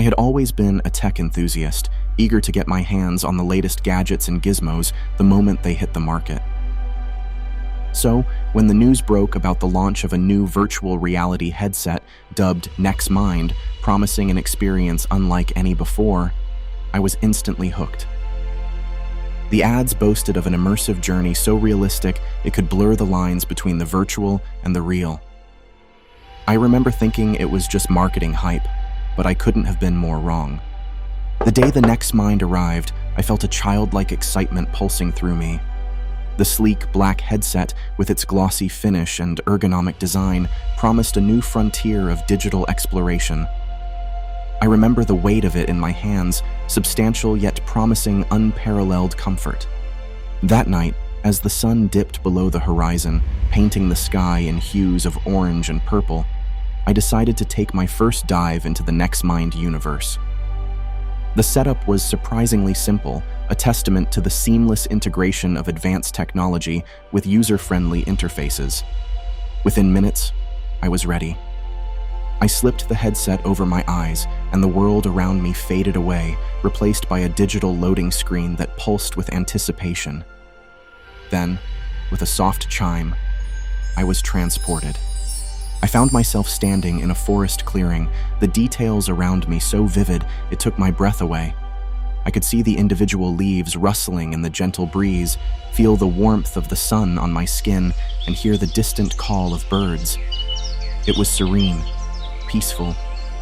had always been a tech enthusiast, eager to get my hands on the latest gadgets and gizmos the moment they hit the market. So, when the news broke about the launch of a new virtual reality headset dubbed NextMind, promising an experience unlike any before, I was instantly hooked. The ads boasted of an immersive journey so realistic it could blur the lines between the virtual and the real. I remember thinking it was just marketing hype, but I couldn't have been more wrong. The day the NextMind arrived, I felt a childlike excitement pulsing through me. The sleek black headset, with its glossy finish and ergonomic design, promised a new frontier of digital exploration. I remember the weight of it in my hands, substantial yet promising unparalleled comfort. That night, as the sun dipped below the horizon, painting the sky in hues of orange and purple, I decided to take my first dive into the NextMind universe. The setup was surprisingly simple, a testament to the seamless integration of advanced technology with user-friendly interfaces. Within minutes, I was ready. I slipped the headset over my eyes, and the world around me faded away, replaced by a digital loading screen that pulsed with anticipation. Then, with a soft chime, I was transported. I found myself standing in a forest clearing, the details around me so vivid it took my breath away. I could see the individual leaves rustling in the gentle breeze, feel the warmth of the sun on my skin, and hear the distant call of birds. It was serene, peaceful,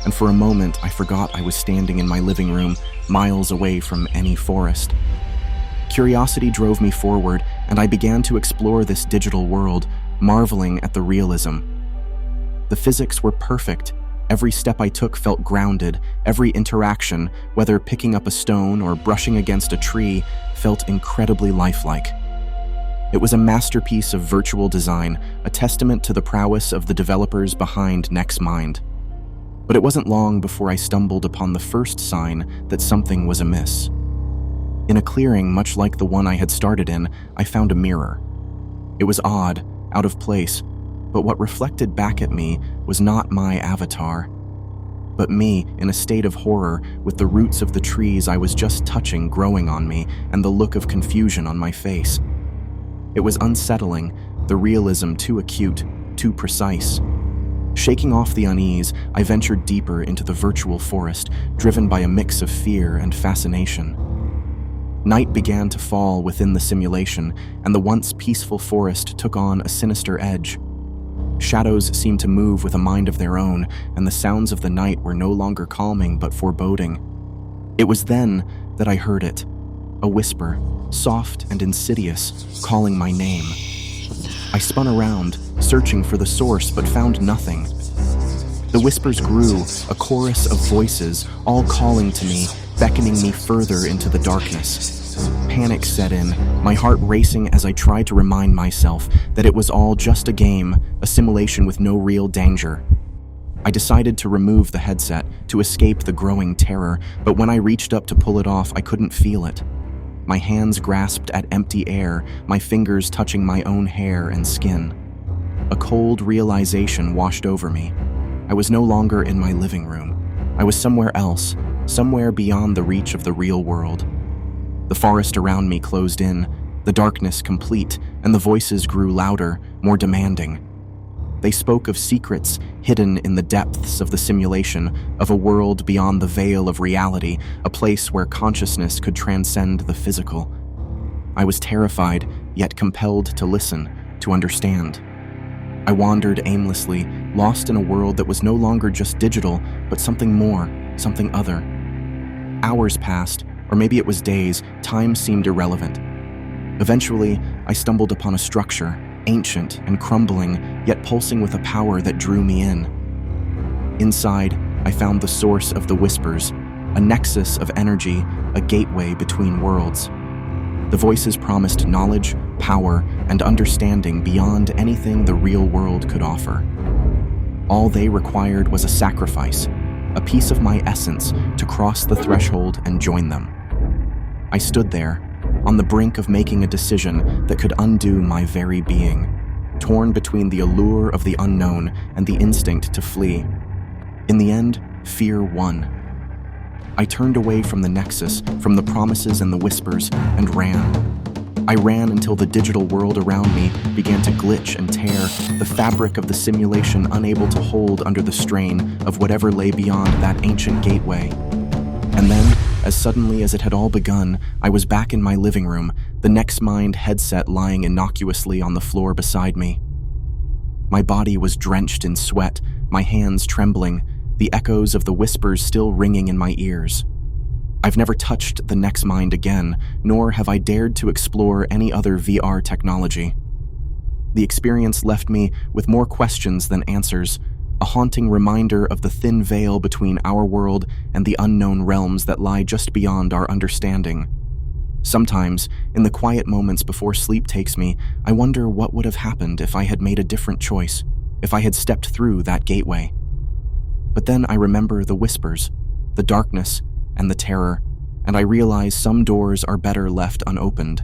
and for a moment I forgot I was standing in my living room, miles away from any forest. Curiosity drove me forward, and I began to explore this digital world, marveling at the realism. The physics were perfect. Every step I took felt grounded. Every interaction, whether picking up a stone or brushing against a tree, felt incredibly lifelike. It was a masterpiece of virtual design, a testament to the prowess of the developers behind NextMind. But it wasn't long before I stumbled upon the first sign that something was amiss. In a clearing much like the one I had started in, I found a mirror. It was odd, out of place, but what reflected back at me was not my avatar, but me in a state of horror, with the roots of the trees I was just touching growing on me and the look of confusion on my face. It was unsettling, the realism too acute, too precise. Shaking off the unease, I ventured deeper into the virtual forest, driven by a mix of fear and fascination. Night began to fall within the simulation, and the once peaceful forest took on a sinister edge. Shadows seemed to move with a mind of their own, and the sounds of the night were no longer calming but foreboding. It was then that I heard it, a whisper, soft and insidious, calling my name. I spun around, searching for the source, but found nothing. The whispers grew, a chorus of voices, all calling to me, beckoning me further into the darkness. Panic set in, my heart racing as I tried to remind myself that it was all just a game, a simulation with no real danger. I decided to remove the headset, to escape the growing terror, but when I reached up to pull it off, I couldn't feel it. My hands grasped at empty air, my fingers touching my own hair and skin. A cold realization washed over me. I was no longer in my living room. I was somewhere else, somewhere beyond the reach of the real world. The forest around me closed in, the darkness complete, and the voices grew louder, more demanding. They spoke of secrets hidden in the depths of the simulation, of a world beyond the veil of reality, a place where consciousness could transcend the physical. I was terrified, yet compelled to listen, to understand. I wandered aimlessly, lost in a world that was no longer just digital, but something more, something other. Hours passed, or maybe it was days. Time seemed irrelevant. Eventually, I stumbled upon a structure, ancient and crumbling, yet pulsing with a power that drew me in. Inside, I found the source of the whispers, a nexus of energy, a gateway between worlds. The voices promised knowledge, power, and understanding beyond anything the real world could offer. All they required was a sacrifice, a piece of my essence to cross the threshold and join them. I stood there, on the brink of making a decision that could undo my very being, torn between the allure of the unknown and the instinct to flee. In the end, fear won. I turned away from the Nexus, from the promises and the whispers, and ran. I ran until the digital world around me began to glitch and tear, the fabric of the simulation unable to hold under the strain of whatever lay beyond that ancient gateway. And then, as suddenly as it had all begun, I was back in my living room, the NextMind headset lying innocuously on the floor beside me. My body was drenched in sweat, my hands trembling, the echoes of the whispers still ringing in my ears. I've never touched the NextMind again, nor have I dared to explore any other VR technology. The experience left me with more questions than answers, a haunting reminder of the thin veil between our world and the unknown realms that lie just beyond our understanding. Sometimes, in the quiet moments before sleep takes me, I wonder what would have happened if I had made a different choice, if I had stepped through that gateway. But then I remember the whispers, the darkness, and the terror, and I realize some doors are better left unopened.